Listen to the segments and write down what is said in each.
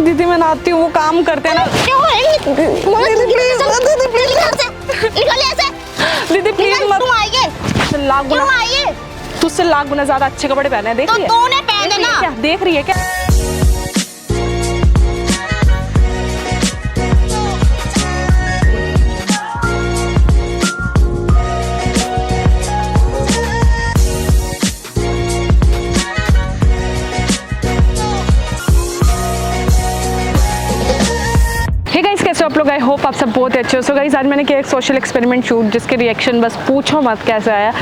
दीदी मैं नहाती हूँ, वो काम करते हैं ना। दीदी प्लीज मत। तुझसे लाख गुना ज्यादा अच्छे कपड़े पहने हैं, देख रही है? तूने पहने ना। क्या देख रही है क्या? कैसे आप लोग? आई होप आप सब बहुत अच्छे हो। सो गाइस आज मैंने किया एक सोशल एक्सपेरिमेंट शूट, जिसके रिएक्शन बस पूछो मत कैसे आया।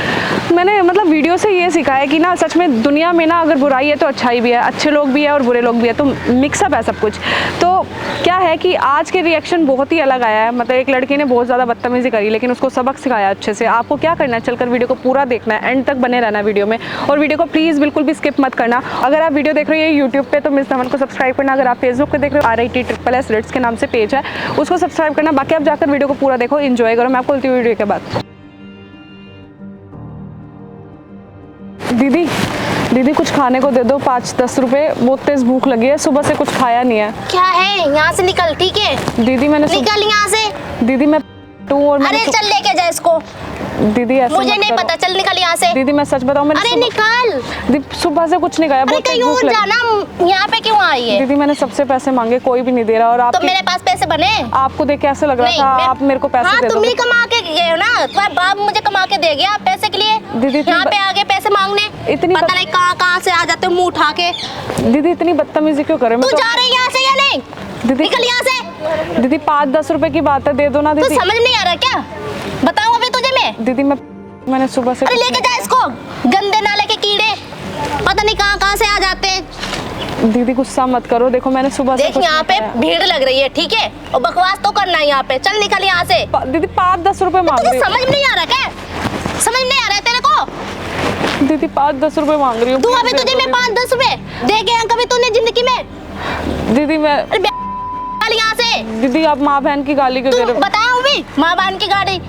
मैंने मतलब वीडियो से ये सीखा है कि ना सच में दुनिया में ना अगर बुराई है तो अच्छाई भी है, अच्छे लोग भी है और बुरे लोग भी है, तो मिक्सअप है सब कुछ। तो क्या है कि आज के रिएक्शन बहुत ही अलग आया है। मतलब एक लड़की ने बहुत ज़्यादा बदतमीजी करी, लेकिन उसको सबक सिखाया अच्छे से। आपको क्या करना है, चलकर वीडियो को पूरा देखना है, एंड तक बने रहना वीडियो में, और वीडियो को प्लीज़ बिल्कुल भी स्किप मत करना। अगर आप वीडियो देख रहे हो यूट्यूब पे तो मिस धवन को सब्सक्राइब करना। अगर आप फेसबुक पे देख रहे हो RIT SSS के नाम से पेज है, उसको सब्सक्राइब करना। बाकी आप जाकर वीडियो को पूरा देखो, एंजॉय करो। मैं आपको बोलती हूँ वीडियो के बाद। दीदी कुछ खाने को दे दो, 5-10 रुपए। बहुत तेज भूख लगी है, सुबह से कुछ खाया नहीं है। क्या है, यहाँ से निकल, ठीक है? दीदी मैंने निकल यहाँ से। दीदी मैं और अरे चल लेके जा इसको। दीदी ऐसे मुझे नहीं पता, चल निकल यहाँ से। दीदी मैं सच बताऊँ, मैंने अरे निकल। सुबह से कुछ नहीं खाया, बहुत कहीं और जाना, यहाँ पे क्यों आई है? दीदी मैंने सबसे पैसे मांगे, कोई भी नहीं दे रहा। और आप तो मेरे पास पैसे बने? आपको देख के ऐसे लग रहा था आप मेरे को पैसे दे दो। तुम ही कमा के गए हो ना, तुम्हारा बाप मुझे कमा के दे गया पैसे के लिए। दीदी यहाँ पे आगे पैसे मांगने, इतनी पता नहीं कहाँ से आ जाते हो मुंह उठा के। दीदी इतनी बदतमीजी क्यों करे? तू जा रही है यहाँ से या नहीं? दीदी निकल यहाँ से। दीदी 5-10 रुपए की बात है, दे दो ना दीदी। समझ नहीं आ रहा क्या? बताऊँ अभी तुझे मैं? दीदी मैंने सुबह से। अरे लेके जा इसको, गंदे नाले के कीड़े पता नहीं कहाँ से आ जाते हैं। दीदी गुस्सा मत करो, देखो मैंने सुबह से देख यहाँ पे भीड़ लग रही है, ठीक है? और बकवास तो करना है यहाँ पे। चल निकल यहाँ से। दीदी 5-10 रुपए मांग रही हूँ। समझ नहीं आ रहा क्या? समझ नहीं आ रहा है तेरे को? दीदी 5-10 रुपए मांग रही हूँ। तू अभी तुझे मैं 5-10 रुपए दे गया कभी तूने जिंदगी में? दीदी मैं यहाँ से। दीदी आप माँ बहन की गाली क्यों दे रहे हो? बताओ भी, माँ बहन की गाड़ी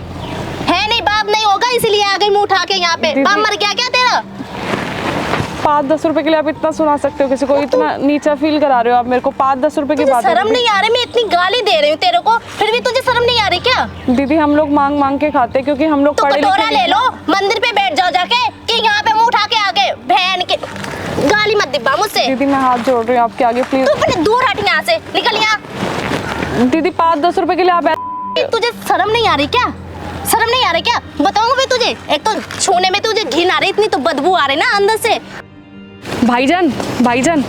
है नहीं, बाप नहीं होगा इसलिए आ गई मुंह उठा के यहाँ पे। बाप मर गया क्या तेरा? 5-10 रुपए के लिए आप इतना सुना सकते हो किसी को? इतना नीचा फील करा रहे हो आप मेरे को। 5-10 रुपए की बात है। शर्म नहीं आ रही? मैं इतनी गाली दे रही हूँ तेरे को, फिर भी तुझे शर्म नहीं आ रही क्या? दीदी हम लोग मांग मांग के खाते, क्योंकि हम लोग पढ़े लिखे। ले लो, मंदिर पे बैठ जाओ जाके, कि यहाँ पे मुंह उठा के आगे बहन के गाली मत दिबा मुझसे। दीदी मैं हाथ जोड़ रही हूँ आपके आगे, प्लीज। तू अपने दूर हट यहाँ से, निकल यहाँ। दीदी 5-10 रुपए के लिए आप। तुझे शर्म नहीं आ रही क्या? शर्म नहीं आ रही क्या? बताऊंगा भी तुझे। एक तो छूने में तुझे घिन आ रही, इतनी तो बदबू आ रही ना अंदर से। भाईजान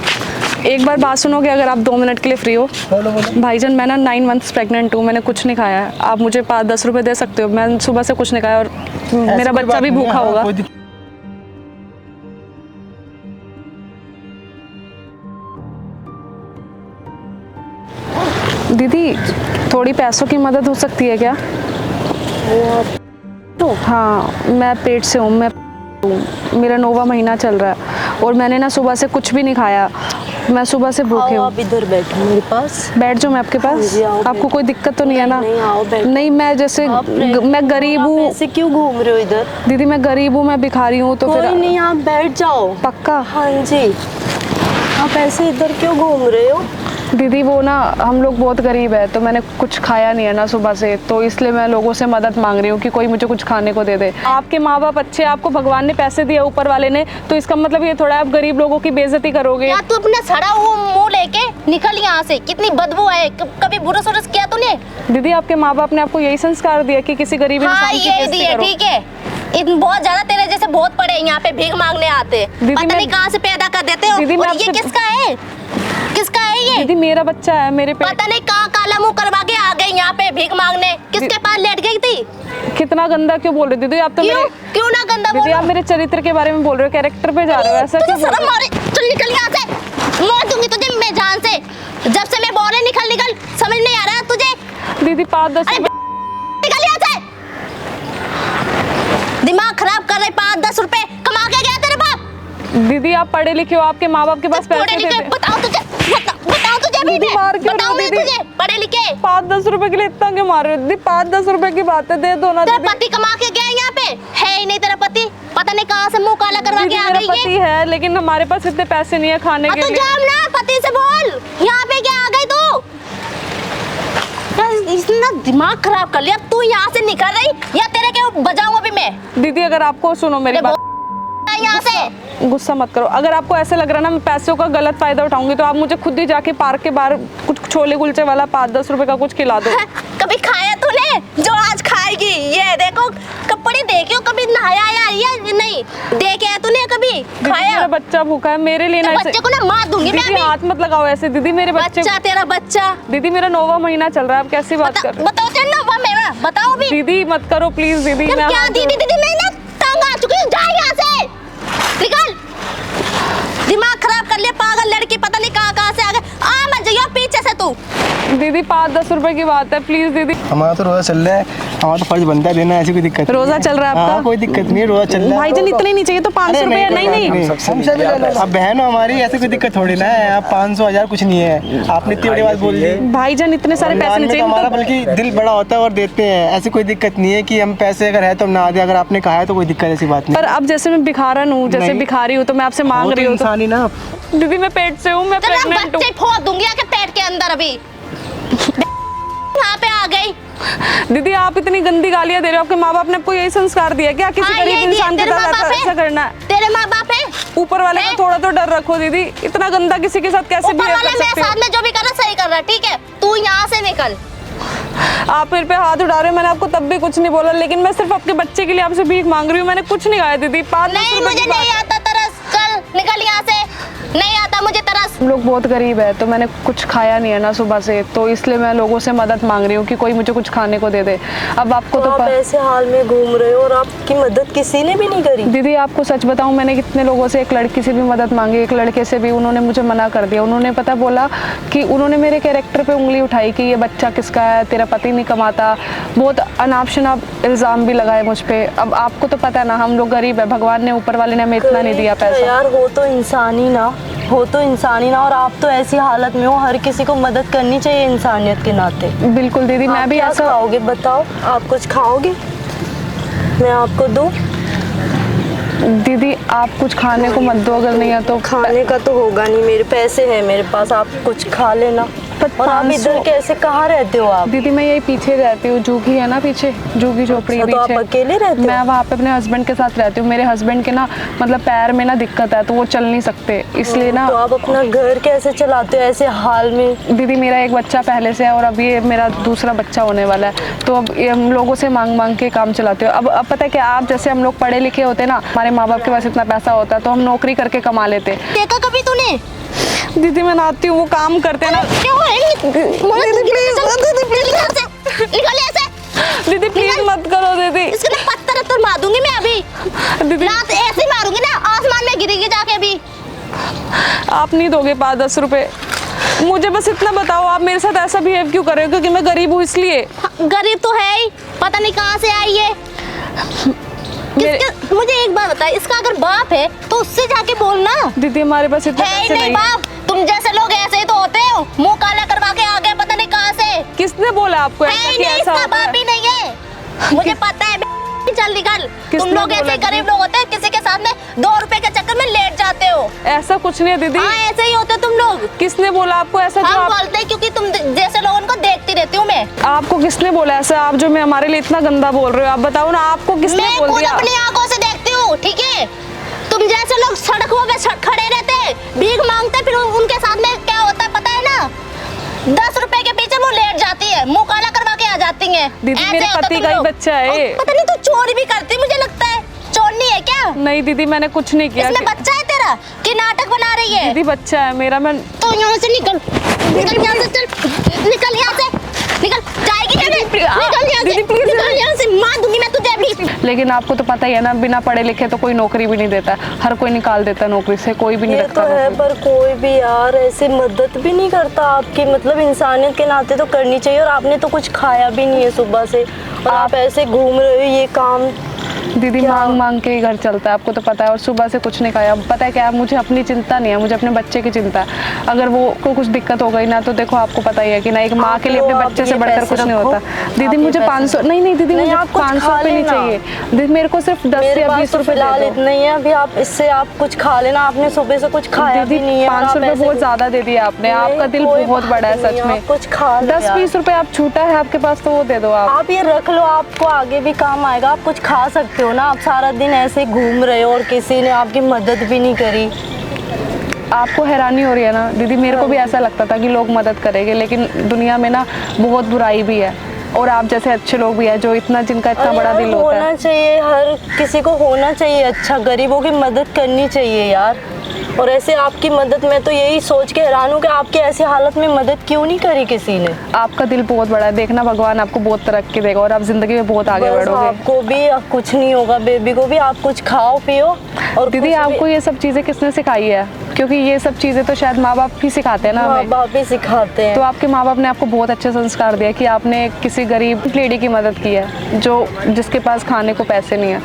एक बार बात सुनोगे अगर आप 2 मिनट के लिए फ्री हो? बोलो। भाईजान मैं ना 9 मंथ्स प्रेग्नेंट हूँ, मैंने कुछ नहीं खाया है। आप मुझे 5-10 रुपए दे सकते हो? मैं सुबह से कुछ नहीं खाया और मेरा बच्चा भी भूखा होगा। दीदी थोड़ी पैसों की मदद हो सकती है क्या? तो हाँ मैं पेट से हूँ, मेरा 9वां महीना चल रहा है और मैंने ना सुबह से कुछ भी नहीं खाया। मैं सुबह से भूखे हूँ। आप इधर बैठो मेरे पास। बैठ जाओ मैं आपके पास। आपको कोई दिक्कत तो नहीं है ना? नहीं मैं जैसे मैं गरीब हूँ। ऐसे क्यों घूम रहे हो इधर? दीदी मैं गरीब हूँ, मैं भिखारी हूँ, तो फिर नहीं आप बैठ जाओ। पक्का? हाँ जी। आप ऐसे इधर क्यों घूम रहे हो? दीदी वो ना हम लोग बहुत गरीब है, तो मैंने कुछ खाया नहीं है ना सुबह से, तो इसलिए मैं लोगों से मदद मांग रही हूँ कि कोई मुझे कुछ खाने को दे दे। आपके माँ बाप अच्छे, आपको भगवान ने पैसे दिए ऊपर वाले ने, तो इसका मतलब ये थोड़ा आप गरीब लोगों की बेइज्जती करोगे। तू अपना सड़ा हुआ मुंह लेके निकल यहाँ से। कितनी बदबू है, कभी बुरा सुरस किया तूने? दीदी आपके माँ बाप ने आपको यही संस्कार दिया कि किसी गरीब इंसान की बेइज्जती करो? ठीक है, बहुत ज्यादा तेरे जैसे बहुत पड़े यहाँ पे भीख मांगने आते, पता नहीं कहाँ से पैदा कर देते हो। दीदी और ये किसका है? किसका है ये? दीदी मेरा बच्चा है, मेरे पे पता नहीं कहाँ काला मुंह करवा के आ गई यहाँ पे भीख मांगने। किसके पास लेट गई थी? कितना गंदा क्यों बोल रहे हो दीदी आप? तो क्यों ना गंदा बोल? दीदी आप मेरे चरित्र के बारे में बोल रहे हो, कैरेक्टर पे जा रहे हो, ऐसा क्यों? शर्म आ रही? चल निकल यहाँ से, मार दूंगी तुझे मैं जान से। जब से मैं बोल रही निकल, समझ नहीं आ रहा तुझे? दीदी 5-10 निकल यहाँ से। दिमाग खराब कर रहे। 5-10 रुपए कमा के गया तेरे बाप? दीदी आप पढ़े लिखे हो, आपके माँ बाप के पास पैसे थे। बताओ तुझे दीदी मार क्यों रहे हो दीदी? पढ़े लिखे 5-10 रुपए के लिए इतना क्यों मार रहे हो दीदी? 5-10 रुपए की बात है, दे दो ना। तेरा पति कमा के गया यहाँ पे? है ही नहीं तेरा पति, पता नहीं कहाँ से मुंह काला करवा के आ गई है। पति है लेकिन हमारे पास इतने पैसे नहीं है खाने के लिए। ना पति से बोल, यहाँ पे क्या आ दिमाग खराब कर लिया। तू यहाँ से निकल रही या तेरे के बजाऊं अभी मैं? दीदी अगर आपको सुनो मेरी बात, यहाँ से गुस्सा मत करो। अगर आपको ऐसा लग रहा है ना मैं पैसों का गलत फायदा उठाऊंगी तो आप मुझे खुद ही जाके पार्क के बाहर कुछ छोले कुलचे वाला 5-10 रुपए का कुछ खिला दो। कभी खाया तूने जो आज खाएगी? ये देखो कपड़े देखे हो, कभी नहाया या नहीं देखे है तूने कभी खाया? मेरा बच्चा भूखा है, मेरे लिए ना बच्चे को ना मार दूंगी मैं दीदी, अभी। हाथ मत लगाओ ऐसे दीदी। मेरे बच्चे बच्चा तेरा बच्चा दीदी मेरा 9वां महीना चल रहा है, आप कैसी बात कर रहे बताओ तेरा नवा मेरा बताओ अभी। हो? दीदी मत करो प्लीज दीदी। यार मैं क्या हाथ दीदी दीदी मैं ना तंग आ चुकी हूँ। जा यहाँ से निकल। दिमाग खराब कर लिया पागल लड़की, पता नहीं कहाँ से आ गए। आ मत जाइयो पीछे से तू। दीदी 5-10 रुपए की बात है प्लीज दीदी। हमारा तो रोजा चल रहा है, हमारा तो फर्ज बनता है देना, ऐसी कोई दिक्कत रोजा चल रहा है आपका? हाँ, कोई दिक्कत नहीं है, रोजा चल रहा है। भाईजान इतने नहीं चाहिए तो 500 रुपए। नहीं हमसे भी ले लो। अब बहन हो हमारी, ऐसी कोई दिक्कत थोड़ी ना है। आप 500-1000 कुछ नहीं है, आपने इतनी बड़ी बात बोल दी। भाईजान इतने सारे पैसे रमजान नहीं में तो हमारा चाहिए। बल्कि दिल बड़ा होता है और देते हैं, ऐसी कोई दिक्कत नहीं है कि हम पैसे अगर है तो हम ना दे। अगर आपने कहा है तो कोई दिक्कत ऐसी बात नहीं। पर अब जैसे मैं भिखारन हूँ, जैसे नहीं। भिखारी हूँ तो मैं आपसे मांग रही हूँ तो इंसान ही ना। दीदी मैं पेट से हूँ, मैं तेरा प्रेग्नेंट हूँ। बच्चे फोड़ दूंगी आके पेट के अंदर अभी। यहाँ पे आ गई। दीदी आप इतनी गंदी गालियाँ दे रहे हो, आपके माँ बाप ने आपको यही संस्कार दिया क्या किसी हाँ, गरीब यही इंसान के तेरे माँ साथ बाप है? ऐसा करना है? तेरे माँ बाप है? ऊपर वाले का थोड़ा तो डर रखो दीदी। इतना गंदा किसी के साथ कैसे ऊपर बिहेव वाले कर मेरे सकते साथ हो? में जो भी कर रहा सही कर रहा है, ठीक है? तू यहाँ से निकल। आप मेरे पे हाथ उठा रहे हो, मैंने आपको तब भी कुछ नहीं बोला, लेकिन मैं सिर्फ आपके बच्चे के लिए आपसे भीख मांग रही हूँ। मैंने कुछ नहीं खाया दीदी। 5-10 नहीं रुपए की मुझे बात नहीं है। आता तरस, चल निकल यहाँ से। नहीं आता मुझे तरस। हम लोग बहुत गरीब है तो मैंने कुछ खाया नहीं है ना सुबह से, तो इसलिए मैं लोगों से मदद मांग रही हूँ कि कोई मुझे कुछ खाने को दे दे। अब आपको तो आप ऐसे हाल में घूम रहे हो और आपकी मदद किसी ने भी नहीं करी। दीदी आपको सच बताऊं, मैंने कितने लोगों से, एक लड़की से भी मदद मांगी, एक लड़के से भी, उन्होंने मुझे मना कर दिया। उन्होंने पता बोला कि उन्होंने मेरे कैरेक्टर पे उंगली उठाई कि ये बच्चा किसका है, तेरा पति नहीं कमाता, बहुत अनाप शनाप इल्ज़ाम भी लगाए मुझ पे। अब आपको तो पता है ना हम लोग गरीब है, भगवान ने ऊपर वाले ने हमें इतना नहीं दिया पैसा। यार हो तो इंसान ही ना, हो तो इंसान ही ना। और आप तो ऐसी हालत में हो, हर किसी को मदद करनी चाहिए इंसानियत के नाते। बिल्कुल दीदी मैं आप भी क्या ऐसा। खाओगे बताओ? आप कुछ खाओगे? मैं आपको दूं? दीदी आप कुछ खाने को मत दो, अगर नहीं है तो। खाने का तो होगा नहीं, मेरे पैसे हैं मेरे पास, आप कुछ खा लेना। पर और आप 500 इधर कैसे, कहाँ रहते हो आप? दीदी मैं यही पीछे रहती हूँ, जूगी है ना पीछे, जूगी झोपड़ी अच्छा, तो आप पीछे। अकेले रहते हो? मैं वहाँ पे अपने हस्बैंड के साथ रहती हूँ। मेरे हस्बैंड के ना मतलब पैर में ना दिक्कत है तो वो चल नहीं सकते, इसलिए ना। तो आप अपना घर कैसे चलाते हो ऐसे हाल में? दीदी मेरा एक बच्चा पहले से है और अब ये मेरा दूसरा बच्चा होने वाला है, तो अब ये हम लोगों से मांग मांग के काम चलाते हो। अब पता है क्या, आप जैसे हम लोग पढ़े लिखे होते ना, हमारे माँ बाप के पास इतना पैसा होता है तो हम नौकरी करके कमा लेते। देखा कभी तूने? दीदी मैं नाती हूँ, वो काम करते हैं ना। क्यों है? निकल यहाँ से। दीदी प्लीज मत करो दीदी। इसके ना पत्थर मार दूंगी मैं अभी। दीदी लात ऐसे मारूंगी ना, आसमान में गिरेगी जाके अभी। आप नहीं दोगे 5-10 रुपए? मुझे बस इतना बताओ आप मेरे साथ ऐसा बिहेव क्यों कर रहे हो? क्योंकि मैं गरीब हूँ इसलिए। गरीब तो है ही, पता नहीं कहाँ से आई है। मुझे एक बात बता, इसका अगर बाप है तो उससे जाके बोलना। दीदी हमारे पास इतने है ही पैसे नहीं बाप, तुम जैसे लोग ऐसे ही तो होते हो, मुंह काला करवा के आ गए पता नहीं कहाँ से। किसने बोला आपको है ऐसा ही कि नहीं, ऐसा इसका होता बाप है? ही नहीं है, मुझे पता है। चल निकल। तुम किसने लोग ऐसे बोला गरीब दीदी? लोग होते हैं, किसी के साथ में 2 रुपए के चक्कर में लेट जाते हो। ऐसा कुछ नहीं है दीदी। हाँ ऐसे ही होते तुम लोग। किसने बोला आपको ऐसा? जो हम आप, बोलते हैं क्योंकि तुम जैसे लोगों को देखती रहती हूँ मैं। आपको किसने बोला ऐसा? आप जो मैं हमारे लिए इतना गंदा बोल रहे हो, आप बताओ ना, आपको किसने मैं बोल खुद दिया? अपनी आंखों से देखती हूँ, ठीक है? तुम जैसे लोग सड़कों पे खड़े रहते, भीख मांगते, फिर उनके साथ में क्या होता है पता है ना? 10 रुपए के पीछे वो लेट जाती है, मुंह काला करवा के आ जाती है। दीदी मेरे पति का ही बच्चा है। पता नहीं तू चोरी भी करती, मुझे लगता है। चोरनी है क्या? नहीं दीदी मैंने कुछ नहीं किया। इसमें बच्चा है तेरा कि नाटक बना रही है? दीदी बच्चा है मेरा। मैं तो यहाँ से निकल, निकल यहाँ से, चल निकल यहाँ से, निकल। जाएगी क्या? निकल यहाँ से, निकल यहाँ से, मार दूंगी मैं तुझे अभी। लेकिन आपको तो पता ही है ना, बिना पढ़े लिखे तो कोई नौकरी भी नहीं देता, हर कोई निकाल देता नौकरी से, कोई भी नहीं ये तो रखता है, नौकरी। पर कोई भी यार ऐसे मदद भी नहीं करता आपकी। मतलब इंसानियत के नाते तो करनी चाहिए। और आपने तो कुछ खाया भी नहीं है सुबह से और आप ऐसे घूम रहे हो, ये काम दीदी मांग मांग के ही घर चलता है, आपको तो पता है। और सुबह से कुछ नहीं खाया। पता है क्या, मुझे अपनी चिंता नहीं है, मुझे अपने बच्चे की चिंता है। अगर वो को कुछ दिक्कत हो गई ना, तो देखो आपको पता ही है कि ना, एक माँ के लिए अपने बच्चे से बढ़कर कुछ नहीं होता। दीदी मुझे 500 नहीं दीदी, मुझे 500 रुपये नहीं चाहिए दीदी, मेरे को सिर्फ 10 या 20 रुपये फिलहाल इतना ही है। अभी आप इससे आप कुछ खा लेना, आपने सुबह से कुछ खाया भी नहीं है। 500 रुपये बहुत ज्यादा दे दिया आपने, आपका दिल बहुत बड़ा है सच में। कुछ खा 10-20 रुपये आप छूटा है आपके पास तो वो दे दो आप ये रख लो, आपको आगे भी काम आएगा। आप कुछ खा सकते हो ना। आप सारा दिन ऐसे घूम रहे हो और किसी ने आपकी मदद भी नहीं करी। आपको हैरानी हो रही है ना दीदी, मेरे को भी ऐसा लगता था कि लोग मदद करेंगे, लेकिन दुनिया में ना बहुत बुराई भी है, और आप जैसे अच्छे लोग भी हैं जो जिनका इतना बड़ा दिल होता है। होना चाहिए, हर किसी को होना चाहिए अच्छा, गरीबों की मदद करनी चाहिए यार। और ऐसे आपकी मदद, मैं तो यही सोच के हैरान हूँ कि आपकी ऐसी हालत में मदद क्यों नहीं करी किसी ने। आपका दिल बहुत बड़ा है, देखना भगवान आपको बहुत तरक्की देगा और आप जिंदगी में बहुत आगे बढ़ोगे। आपको भी कुछ नहीं होगा, बेबी को भी आप कुछ खाओ पियो। और दीदी आपको ये सब चीजें किसने सिखाई है? क्योंकि ये सब चीजें तो शायद माँ बाप ही सिखाते हैं ना माँ हमें। बाप ही सिखाते हैं। तो आपके माँ बाप ने आपको बहुत अच्छे संस्कार दिया कि आपने किसी गरीब लेडी की मदद की है जिसके पास खाने को पैसे नहीं है।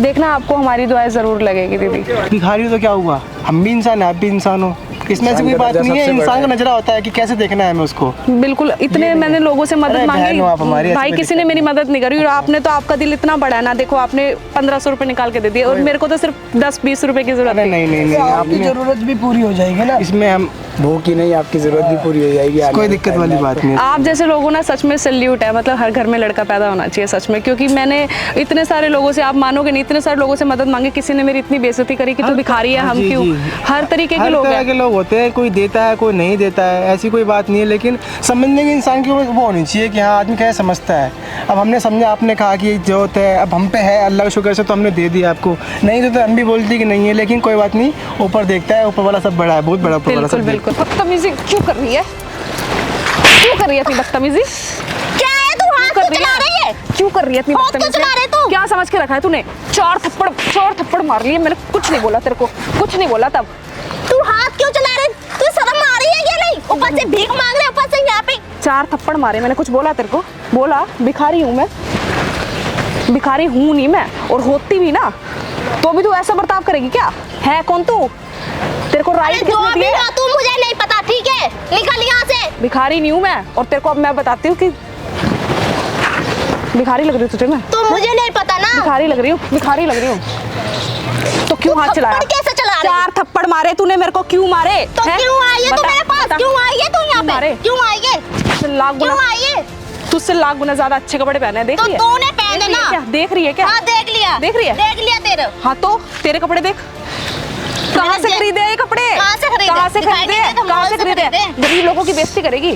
देखना आपको हमारी दुआएं जरूर लगेगी दीदी। भिखारी हो तो क्या हुआ, हम भी इंसान हैं, आप भी इंसान हो, इसमें ऐसी कोई बात नहीं है। इंसान का नजरा होता है कि कैसे देखना है हमें उसको। बिल्कुल, इतने मैंने लोगों से मदद अरे बहन हो आप हमारी, मांगी, ऐसी भाई कोई किसी ने मेरी मदद नहीं करी, और आपने तो, आपका दिल इतना बड़ा है ना, देखो आपने 1500 रुपए निकाल के दे दिए, और मेरे को तो सिर्फ 10-20 रुपए की जरूरत है। नहीं, आपकी जरूरत भी पूरी हो जाएगी ना, इसमें हम भूख ही नहीं, आपकी जरूरत भी पूरी हो जाएगी। कोई दिक्कत वाली बात नहीं है। आप जैसे लोगों ना सच में सैल्यूट है, मतलब हर घर में लड़का पैदा होना चाहिए सच में। क्योंकि मैंने इतने सारे लोगों से, आप मानोगे नहीं, इतने सारे लोगों से मदद मांगी, किसी ने मेरी इतनी बेइज्जती करी कि तू भिखारी है, हम जी, क्यों। जी। हर तरीके के हर लोग तरह हैं। के लोग होते हैं, कोई देता है कोई नहीं देता है, ऐसी कोई बात नहीं है। लेकिन समझने की इंसान की वो होनी चाहिए कि हाँ आदमी कैसे समझता है। अब हमने समझा, आपने कहा कि जरूरत है, अब हम पे है, अल्लाह का शुक्र से तो हमने दे दिया आपको। नहीं तो हम भी बोलते कि नहीं है, लेकिन कोई बात नहीं, ऊपर देखता है, ऊपर वाला सब बड़ा है, बहुत बड़ा ऊपर वाला बिल्कुल सब। बिल्कुल। बदतमीजी क्यों कर रही है, क्यों कर रही है इतनी बदतमीजी? क्या है तू हाथ क्यों चला रही है? क्यों कर रही है इतनी हाथ क्यों बदतमीजी? चला रहे तू? क्या समझ के रखा है तूने? 4 थप्पड़ मार लिए, मैंने कुछ नहीं बोला तेरे को, कुछ नहीं बोला तब। तू हाथ क्यों चला रहे? तू शर्म आ रही है या नहीं? ऊपर से भीख मांग रहे, ऊपर से यहाँ पे 4 थप्पड़ मारे, मैंने कुछ बोला तेरे को? बोला? भिखारी हूँ मैं, भिखारी हूँ नहीं मैं, और होती भी ना तो भी तू ऐसा बर्ताव करेगी क्या? है कौन तू? तेरे को राइट जो किसने भी दिया? हो तू मुझे नहीं पता, ठीक है? निकल यहाँ से। भिखारी नहीं हूँ मैं, और तेरे को अब मैं बताती हूँ कि भिखारी लग रही हूँ तुझे मैं? तू मुझे नहीं पता ना। भिखारी लग रही हूँ, भिखारी लग रही हूँ। तो क्यों हाथ चलाया? थप्पड़ कैसे चला रही? 4 थप्पड़ मारे तूने मेरे को, क्यों मारे? तो हैं? क्यों आई है तू बता, मेरे पास? बता। क्यों आई है तू यहाँ मारे? पे? क्यों आई है? तुझसे लाख क्यों गुना, आई है? तुझसे लाख गुना ज्यादा अच्छे कपड़े पहने हैं, देख तो रही है? तूने पहने देख रही है ना। क्या? देख रही है क्या? हाँ देख लिया। देख रही है? देख लिया तेरे। हाँ तो तेरे कपड़े देख, कहाँ से खरीदे ये कपड़े? कहाँ से खरीदे? कहाँ से दिखाई खरीदे? नहीं देते, कहाँ मॉल से से खरीदे? खरीदे। गरीब लोगों की बेइज्जती करेगी,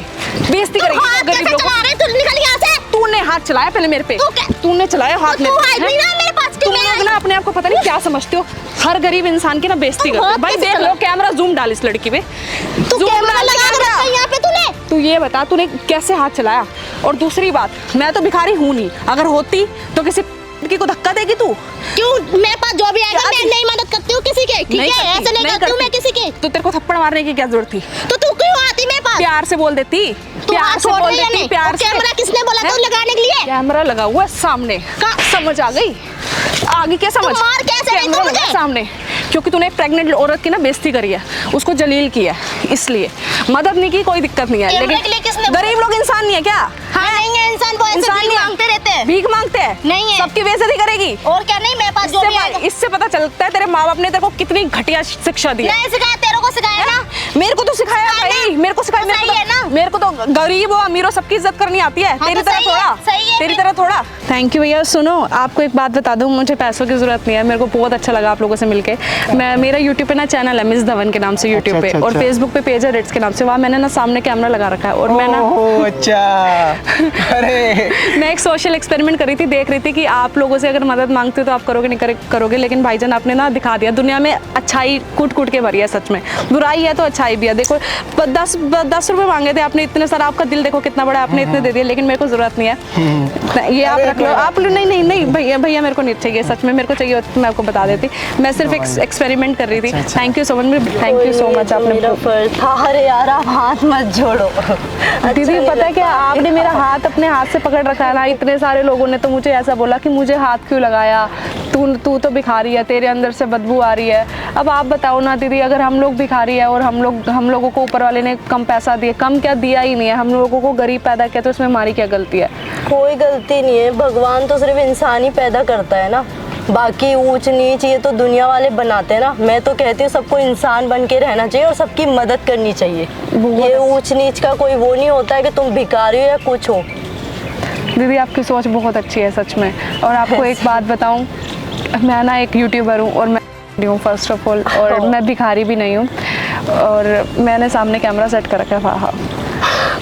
बेइज्जती तू करेगी हाथ गरीब कैसे लोगों चला रहे? तू निकल यहाँ से। तूने हाथ चलाया पहले मेरे पे, तू क्या- तूने चलाया हाथ तू मेरे पे, आई हैं? नहीं ना मेरे पास कि तुम मैं लोग ना अपने आप को पता नहीं क्या समझते हो, हर गरीब इंसान की ना बेइज्जती तुम करते हो। हाथ भाई कैसे देख लो, चला- कैमरा जूम डाल इस लड़की पे, तू Zoom कैमरा डाल लगा के कैमरा। रखा है यहाँ पे तूने। तू ये बता तूने कैसे हाथ चलाया? और दूसरी बात, मैं तो भिखारी हूँ नहीं, अगर होती तो किसी लड़की को धक्का देगी तू? क्यों मेरे पास जो भी आएगा क्या मैं थी? नहीं मदद करती हूँ किसी के, ठीक नहीं है? करती, ऐसे नहीं करती हूँ मैं किसी के। तो तेरे को थप्पड़ मारने की क्या जरूरत थी? तो तू क्यों आती मेरे पास? प्यार से बोल देती, तू प्यार हाथ से छोड़ बोल रही है देती, नहीं? प्यार और से। कैमरा किसने बोला हैं? तो लगाने के लिए? कैमरा लगा हुआ है सामने, समझ आ गई? आगे क्या समझ? तू मार कैसे रही कैमरा तू लगा मुझे? सामने, क्योंकि तूने एक प्रेग्नेंट औरत की ना बेइज्जती करी है, उसको जलील किया है, इसलिए मदद नहीं की, कोई दिक्कत नहीं है। कैमरे के लिए लेकिन किसने बोला? गरीब लोग इंसान नहीं है क्या? हाँ नहीं है इंसान, वो ऐसे इंसान भीख नहीं है। मांगते रहते हैं। भीख मांगते हैं? नहीं है। सबकी बेइज्जती करेगी? और क्या नहीं, मेरे पास जो भी आएगा। इससे पता चलता है तेरे माँ बाप ने तेरे को कितनी घटिया शिक्षा दी है। नहीं सिखाया, तेरे को सिखाया ना। मेरे को तो सिखाया सिखाया भाई, ना। मेरे को सिखाया, तो सही है ना। मेरे को तो गरीब हो अमीर हो सबकी इज्जत करनी आती है, तेरी तो तरह सही है, थोड़ा, सही है तेरी फिर। तरह थोड़ा। थैंक यू भैया। सुनो, आपको एक बात बता दूं, मुझे पैसों की जरूरत नहीं है, मेरे को बहुत अच्छा लगा आप लोगों से मिलके। मैं, मेरा यूट्यूब पे ना चैनल है मिस धवन के नाम से यूट्यूब पे, अच्छा, और अच्छा। फेसबुक पे पेज है रेट्स के नाम से, वहाँ मैंने ना सामने कैमरा लगा रखा है, और मैं ना ओह अच्छा, अरे मैं एक सोशल एक्सपेरिमेंट करी थी, देख रही थी कि आप लोगों से अगर मदद मांगते हो तो आप करोगे नहीं करोगे, लेकिन भाईजान आपने ना दिखा दिया, दुनिया में अच्छाई कूट कूट के भरी है सच में, बुराई है तो अच्छाई भी है। देखो 10 रुपए मांगे थे थे, आपने इतने सारा, आपका दिल देखो कितना बड़ा, आपने इतने दे दिए, लेकिन मेरे को जरूरत नहीं है। ये आप रख लो, आप नहीं नहीं नहीं भैया भैया मेरे को नहीं चाहिए, सच में मेरे को चाहिए तो मैं आपको बता देती। मैं सिर्फ एक्सपेरिमेंट कर रही थी। Thank you so much, thank you so much. आपने मेरा फर्ज था। अरे यार आप हाथ मत जोड़ो। दीदी पता है क्या, आपने मेरा हाथ अपने हाथ से पकड़ रखा है ना, इतने सारे लोगों ने तो मुझे ऐसा बोला कि मुझे हाथ क्यों लगाया, तू तो भिखारी है, तेरे अंदर से बदबू आ रही है। अब आप बताओ ना दीदी, अगर हम लोग भिखारी है और हम लोगों को ऊपर वाले ने कम पैसा दिए, कम क्या दिया ही नहीं है, हम लोगों को गरीब पैदा किया, तो इसमें हमारी क्या गलती है? कोई गलती नहीं है, भगवान तो सिर्फ इंसान ही पैदा करता है ना, बाकी ऊंच नीच ये तो दुनिया वाले बनाते हैं ना। मैं तो कहती हूँ सबको इंसान बन के रहना चाहिए और सबकी मदद करनी चाहिए। ये ऊंच नीच का कोई वो नहीं होता है कि तुम भिखारी हो या कुछ हो। दीदी आपकी सोच बहुत अच्छी है सच में। और आपको एक बात बताऊं, मैं ना एक यूट्यूबर हूँ और मैं हूँ फर्स्ट ऑफ ऑल, और मैं भिखारी भी नहीं हूँ, और मैंने सामने कैमरा सेट कर रखा है। हाँ,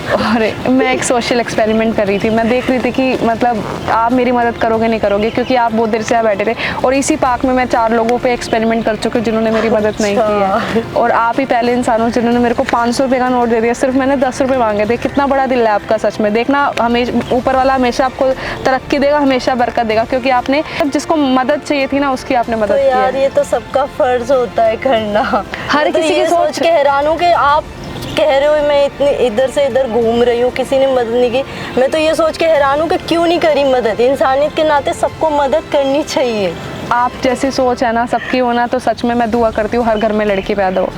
और मैं एक सोशल एक्सपेरिमेंट कर रही थी। मैं देख रही थी कि मतलब आप मेरी मदद करोगे नहीं करोगे, क्योंकि आप बहुत देर से यहाँ बैठे थे, और इसी पार्क में मैं 4 लोगों पे एक्सपेरिमेंट कर चुकी हूँ जिन्होंने मेरी मदद नहीं की है। और आप ही पहले इंसान हो जिन्होंने मेरे को 500 रुपये का नोट दे दिया, सिर्फ मैंने 10 रुपये मांगे थे। कितना बड़ा दिल है आपका सच में। देखना, हमेशा ऊपर वाला हमेशा आपको तरक्की देगा, हमेशा बरकत देगा, क्योंकि आपने जिसको मदद चाहिए थी ना उसकी आपने मदद की यार है। ये तो सबका फर्ज होता है करना। हर किसी की सोच के हैरान हूँ कि आप कह रहे हो मैं इतनी इधर से इधर घूम रही हूँ, किसी ने मदद नहीं की। मैं तो ये सोच के हैरान हूँ कि क्यों नहीं करी मदद। इंसानियत के नाते सबको मदद करनी चाहिए। आप जैसी सोच है ना सबकी होना, तो सच में मैं दुआ करती हूँ हर घर में लड़की पैदा हो।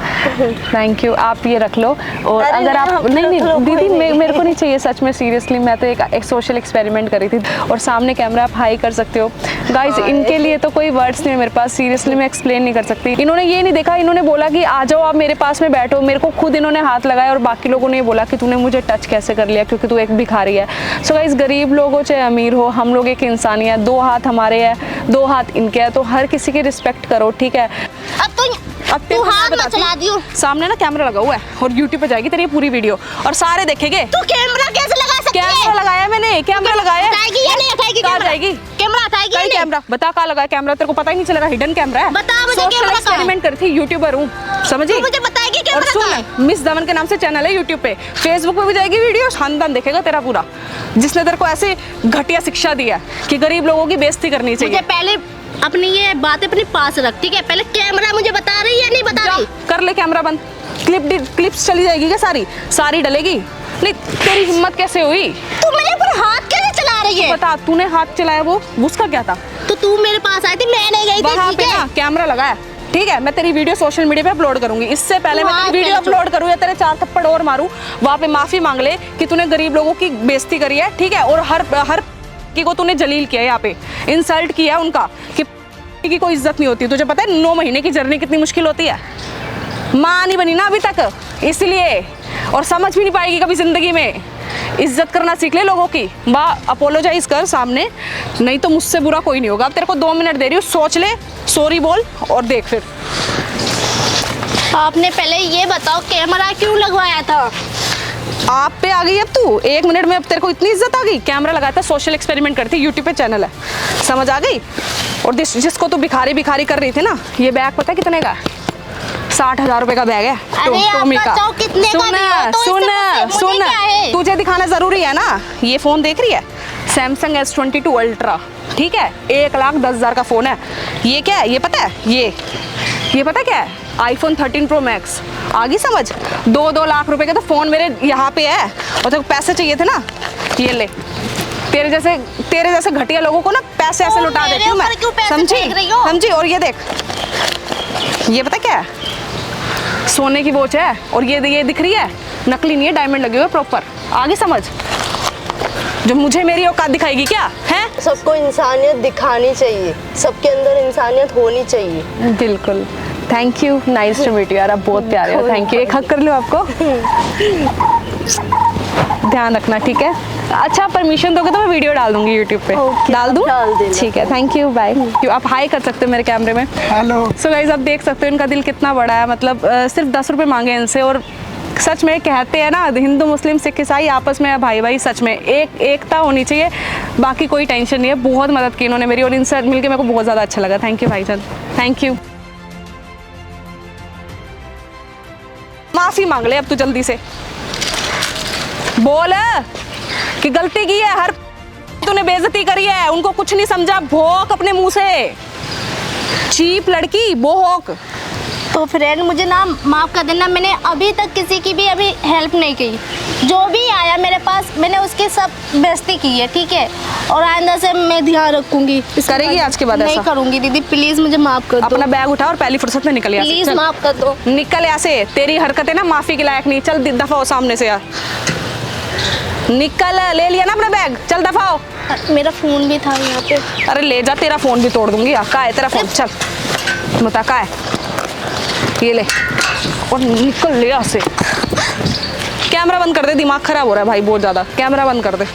थैंक यू, आप ये रख लो। और अगर आप नहीं दीदी मेरे को नहीं चाहिए सच में, सीरियसली मैं तो एक सोशल एक्सपेरिमेंट करी थी। और सामने कैमरा, आप हाई कर सकते हो गाइस। इनके लिए तो कोई वर्ड्स नहीं है मेरे पास, सीरियसली मैं एक्सप्लेन नहीं कर सकती। इन्होंने ये नहीं देखा, इन्होंने बोला कि आ जाओ आप मेरे पास में बैठो। मेरे को खुद इन्होंने हाथ लगाया, और बाकी लोगों ने ये बोला कि तूने मुझे टच कैसे कर लिया, क्योंकि तू एक भिखारी है। सो गाइस, गरीब लोग हो चाहे अमीर हो, हम लोग एक इंसान ही है। 2 हाथ हमारे हैं, 2 हाथ इनके हैं, तो हर किसी की रिस्पेक्ट करो, ठीक है? अब तू हाथ मत चला दियो। सामने ना कैमरा लगा हुआ है और YouTube पे जाएगी तेरी पूरी वीडियो और सारे देखेंगे। तू कैमरा कैसे लगा सकती है? कैमरा लगाया मैंने, कैमरा लगाया। हटाएगी या नहीं हटाएगी? कहाँ कैमरा जाएगी? कैमरा हटाएगी या नहीं? कैमरा बता, कहाँ लगा कैमरा? तेरे को पता ही नहीं चलेगा, हिडन कैमरा है। बता मुझे सोशल कैमरा कहाँ है? एक्सपेरिमेंट करी थी, यूट्यूबर हूँ, समझी? तू मुझे बताएगी और कैमरा कहाँ है? सुन, मिस दमन के नाम से चैनल है YouTube पे, Facebook पे भी जाएगी वीडियो, खानदान देखेगा तेरा पूरा, जिसने तेरे को ऐसे घटिया शिक्षा दी है कि गरीब लोगों की बेइज्जती करनी चाहिए। मुझे पहले अपनी ये बात अपने पास रख, ठीक है? पहले कैमरा मुझे बता रही है या नहीं बता रही? कर ले कैमरा बंद। क्लिप्स चली जाएगी क्या? सारी डलेगी? नहीं, तेरी हिम्मत कैसे हुई? तू मेरे ऊपर हाथ कैसे चला रही है? बता, तूने हाथ चलाया वो उसका क्या था? तो तू मेरे पास आई थी, मैं नहीं गई थी, वहाँ ठीक पे है? ना कैमरा लगाया, ठीक है? मैं तेरी वीडियो सोशल मीडिया पे अपलोड करूंगी। इससे पहले मैं तेरी वीडियो अपलोड करूँ या तेरे 4 थप्पड़ और मारूं, वहाँ पे माफी मांग ले कि तूने गरीब लोगों की बेइज्जती करी है, ठीक है? और हर को तूने जलील किया, यहाँ पे इंसल्ट किया उनका कि कोई इज्जत नहीं होती। तुझे पता है 9 महीने की जर्नी कितनी मुश्किल होती है? माँ नहीं बनी ना अभी तक, इसलिए, और समझ भी नहीं पाएगी कभी जिंदगी में। इज्जत करना सीख ले लोगों की। अपोलोजाइज कर सामने, नहीं तो मुझसे बुरा कोई नहीं होगा। अब तेरे को 2 मिनट दे रही हूँ, सोच ले, सॉरी बोल और देख फिर। आपने पहले ये बताओ कैमरा क्यों लगवाया था? आप पे आ गई अब तू 1 मिनट में, अब तेरे को इतनी इज्जत आ गई? कैमरा लगाया था, सोशल एक्सपेरिमेंट करती, यूट्यूब पे चैनल है, समझ आ गई? और जिसको तू भिखारी कर रही थी ना, ये बैग पता है कितने का? 60,000 रुपए का बैग है टोमी का। सुन, तुझे दिखाना जरूरी है ना। ये फोन देख रही है, सैमसंग S22 अल्ट्रा, ठीक है? 1,10,000 का फोन है। ये क्या है ये पता है? ये पता क्या है? iPhone 13 Pro Max। आगे समझ? 2-2 लाख रुपए का तो फोन मेरे यहाँ पे है, और तो पैसे चाहिए थे ना, ये ले। तेरे जैसे घटिया लोगों को ना पैसे ऐसे लुटा देती हूँ मैं, समझी? और ये देख, ये पता क्या है? सोने की वॉच है, और ये दिख रही है, नकली नहीं है, डायमंड लगे हुए प्रॉपर। आगे समझ? जो मुझे मेरी औकात दिखाएगी क्या है? सबको इंसानियत दिखानी चाहिए, सबके अंदर इंसानियत होनी चाहिए। बिल्कुल, thank you, nice to meet you यार, आप बहुत प्यारे हो, थैंक यू। एक हक कर लो आपको, ध्यान रखना, ठीक है? अच्छा, परमिशन दोगे तो मैं वीडियो डाल दूंगी यूट्यूब पे। डाल दूं? ठीक है, थैंक यू, बाय। आप हाई कर सकते हो मेरे कैमरे में। हेलो। सो गाइस, आप देख सकते हो इनका दिल कितना बड़ा है, मतलब सिर्फ 10 रुपये मांगे इनसे। और सच में कहते हैं ना, हिंदू मुस्लिम सिख ईसाई आपस में भाई सच में एकता होनी चाहिए, बाकी कोई टेंशन नहीं है। बहुत मदद की इन्होंने मेरी, और इनसे मिलकर मेरे को बहुत ज़्यादा अच्छा लगा। थैंक यू भाईजान, थैंक यू। माफ़ी मांग ले अब तू जल्दी से। बोल कि गलती की है, हर तूने बेइज्जती करी है, उनको कुछ नहीं समझा, भोंक अपने मुंह से, चीप लड़की भोंक। तो फ्रेंड मुझे ना माफ़ कर देना, मैंने अभी तक किसी की भी अभी हेल्प नहीं की। जो भी आया मेरे पास मैंने उसकी सब बेइज्जती की है, ठीक है। और आइंदा से मैं ध्यान रखूंगी। करेगी आज के बाद नहीं ऐसा? करूंगी दीदी, प्लीज मुझे माफ कर दो। अपना बैग उठा और पहली फुर्सत में निकल यहाँ से। प्लीज चल। माफ कर दो। निकल यहाँ से, तेरी हरकतें ना माफी के लायक नहीं। चल दफा हो सामने से यार, निकल। ले लिया ना अपना बैग, चल दफा हो। मेरा फोन भी था यहाँ पे। अरे ले जा, तेरा फोन भी तोड़ दूंगी। कहाँ है तेरा फोन? चल बता कहाँ है, ये ले और निकल ले यहाँ से। कैमरा बंद कर दे, दिमाग खराब हो रहा है भाई बहुत ज्यादा। कैमरा बंद कर दे।